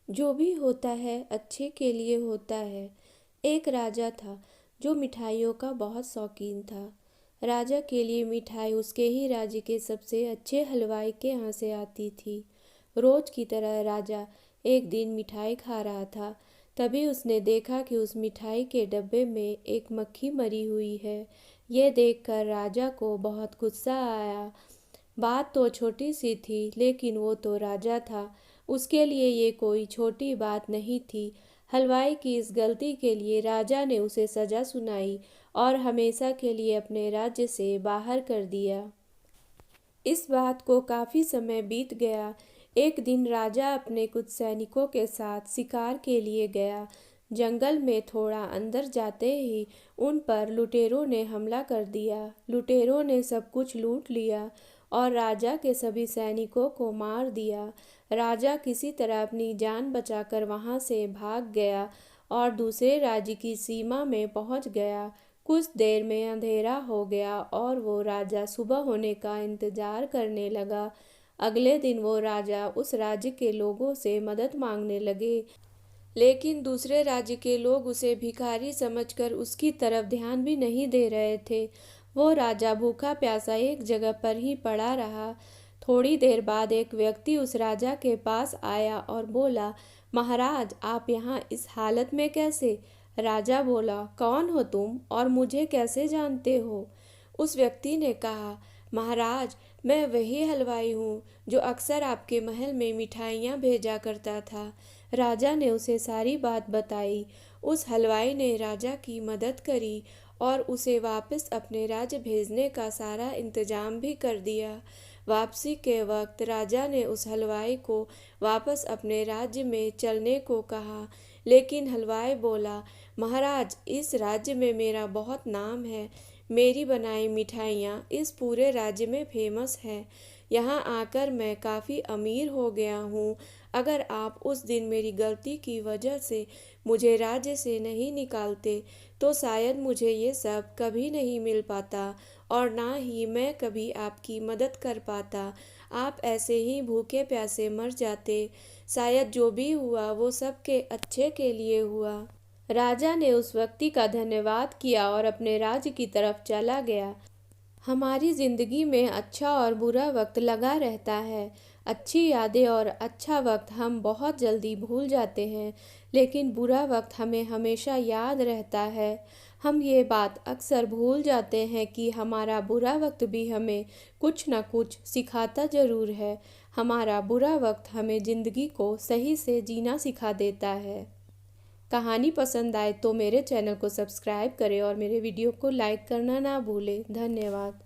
जो भी होता है अच्छे के लिए होता है। एक राजा था जो मिठाइयों का बहुत शौकीन था। राजा के लिए मिठाई उसके ही राज्य के सबसे अच्छे हलवाई के यहाँ से आती थी। रोज की तरह राजा एक दिन मिठाई खा रहा था। तभी उसने देखा कि उस मिठाई के डब्बे में एक मक्खी मरी हुई है। ये देखकर राजा को बहुत गुस्सा आया। बात तो छोटी सी थी, लेकिन वो तो राजा था। उसके लिए ये कोई छोटी बात नहीं थी। हलवाई की इस गलती के लिए राजा ने उसे सजा सुनाई और हमेशा के लिए अपने राज्य से बाहर कर दिया। इस बात को काफी समय बीत गया। एक दिन राजा अपने कुछ सैनिकों के साथ शिकार के लिए गया। जंगल में थोड़ा अंदर जाते ही उन पर लुटेरों ने हमला कर दिया। लुटेरों ने सब कुछ लूट लिया और राजा के सभी सैनिकों को मार दिया। राजा किसी तरह अपनी जान बचाकर वहां से भाग गया और दूसरे राज्य की सीमा में पहुंच गया। कुछ देर में अंधेरा हो गया और वो राजा सुबह होने का इंतजार करने लगा। अगले दिन वो राजा उस राज्य के लोगों से मदद मांगने लगे, लेकिन दूसरे राज्य के लोग उसे भिखारी समझकर उसकी तरफ ध्यान भी नहीं दे रहे थे। वो राजा भूखा प्यासा एक जगह पर ही पड़ा रहा। थोड़ी देर बाद एक व्यक्ति उस राजा के पास आया और बोला, महाराज, आप यहाँ इस हालत में कैसे? राजा बोला, कौन हो तुम और मुझे कैसे जानते हो? उस व्यक्ति ने कहा, महाराज, मैं वही हलवाई हूँ जो अक्सर आपके महल में मिठाइयाँ भेजा करता था। राजा ने उसे सारी बात बताई। उस हलवाई ने राजा की मदद करी और उसे वापस अपने राज्य भेजने का सारा इंतजाम भी कर दिया। वापसी के वक्त राजा ने उस हलवाई को वापस अपने राज्य में चलने को कहा, लेकिन हलवाई बोला, महाराज, इस राज्य में मेरा बहुत नाम है। मेरी बनाई मिठाइयाँ इस पूरे राज्य में फेमस हैं। यहाँ आकर मैं काफ़ी अमीर हो गया हूँ। अगर आप उस दिन मेरी गलती की वजह से मुझे राज्य से नहीं निकालते तो शायद मुझे ये सब कभी नहीं मिल पाता और ना ही मैं कभी आपकी मदद कर पाता। आप ऐसे ही भूखे प्यासे मर जाते। शायद जो भी हुआ वो सबके अच्छे के लिए हुआ। राजा ने उस व्यक्ति का धन्यवाद किया और अपने राज्य की तरफ चला गया। हमारी ज़िंदगी में अच्छा और बुरा वक्त लगा रहता है। अच्छी यादें और अच्छा वक्त हम बहुत जल्दी भूल जाते हैं, लेकिन बुरा वक्त हमें हमेशा याद रहता है। हम ये बात अक्सर भूल जाते हैं कि हमारा बुरा वक्त भी हमें कुछ न कुछ सिखाता ज़रूर है। हमारा बुरा वक्त हमें ज़िंदगी को सही से जीना सिखा देता है। कहानी पसंद आए तो मेरे चैनल को सब्सक्राइब करें और मेरे वीडियो को लाइक करना ना भूलें। धन्यवाद।